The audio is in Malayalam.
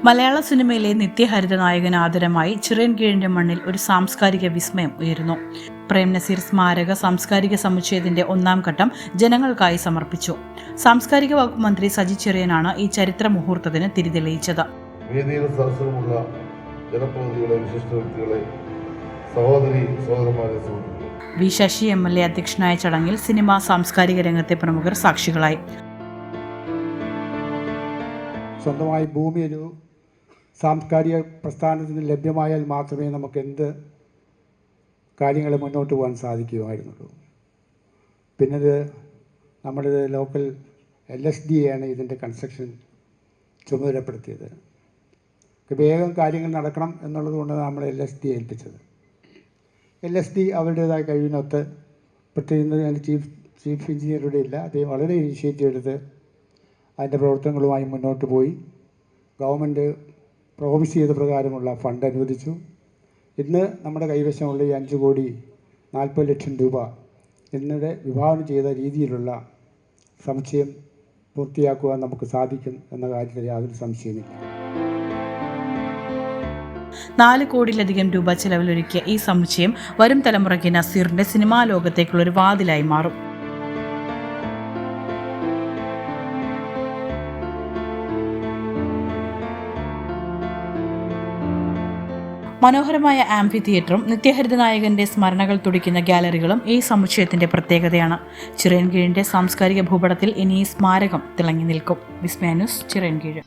മലയാള സിനിമയിലെ നിത്യഹരിത നായകൻ ആദരമായി ചിറയൻകീഴിന്റെ മണ്ണിൽ ഒരു സാംസ്കാരിക വിസ്മയം ഉയരുന്നു. പ്രേം നസീർ സ്മാരക സാംസ്കാരിക സമുച്ചയത്തിന്റെ 1ാം ഘട്ടം ജനങ്ങൾക്കായി സമർപ്പിച്ചു. സാംസ്കാരിക വകുപ്പ് മന്ത്രി സജി ചെറിയാനാണ് ഈ ചരിത്ര മുഹൂർത്തത്തിന് തിരിതെളിയിച്ചത്. വി ശശി MLA അധ്യക്ഷനായ ചടങ്ങിൽ സിനിമ സാംസ്കാരിക രംഗത്തെ പ്രമുഖർ സാക്ഷികളായി. സ്വന്തമായി ഭൂമി ഒരു സാംസ്കാരിക പ്രസ്ഥാനത്തിന് ലഭ്യമായാൽ മാത്രമേ നമുക്ക് എന്ത് കാര്യങ്ങൾ മുന്നോട്ട് പോകാൻ സാധിക്കുമായിരുന്നുള്ളൂ. പിന്നത് നമ്മുടെ ലോക്കൽ LSD ആണ് ഇതിൻ്റെ കൺസ്ട്രക്ഷൻ ചുമതലപ്പെടുത്തിയത്. വേഗം കാര്യങ്ങൾ നടക്കണം എന്നുള്ളത് കൊണ്ട് നമ്മൾ LSD ഏൽപ്പിച്ചത്. LSD അവരുടേതായ കഴിവിനൊത്ത് പ്രത്യേകിച്ച് അതിൻ്റെ ചീഫ് എഞ്ചിനീയറുടെ ഇല്ല, അദ്ദേഹം വളരെ ഇനിഷ്യേറ്റീവ് എടുത്ത് അതിൻ്റെ പ്രവർത്തനങ്ങളുമായി മുന്നോട്ട് പോയി. ഗവൺമെൻറ് പ്രോമിസ് ചെയ്ത പ്രകാരമുള്ള ഫണ്ട് അനുവദിച്ചു. ഇന്ന് നമ്മുടെ കൈവശമുള്ള ഈ 5,40,00,000 രൂപ എന്നിടെ വിഭാവനം ചെയ്ത രീതിയിലുള്ള സമുച്ചയം പൂർത്തിയാക്കുവാൻ നമുക്ക് സാധിക്കും എന്ന കാര്യത്തിൽ യാതൊരു സംശയമില്ല. 4 കോടിയിലധികം രൂപ ചെലവിലൊരുക്കിയ ഈ സമുച്ചയം വരും തലമുറയ്ക്ക് നസീറിന്റെ സിനിമാ ലോകത്തേക്കുള്ളൊരു വാതിലായി മാറും. മനോഹരമായ ആംഫി തിയേറ്ററും നിത്യഹരിത നായകന്റെ സ്മരണകൾ തുടിക്കുന്ന ഗാലറികളും ഈ സമുച്ചയത്തിന്റെ പ്രത്യേകതയാണ്. ചിറയൻകീഴിന്റെ സാംസ്കാരിക ഭൂപടത്തിൽ ഇനി ഈ സ്മാരകം തിളങ്ങി നിൽക്കും. വിസ്മയ ന്യൂസ്, ചിറയൻകീഴ്.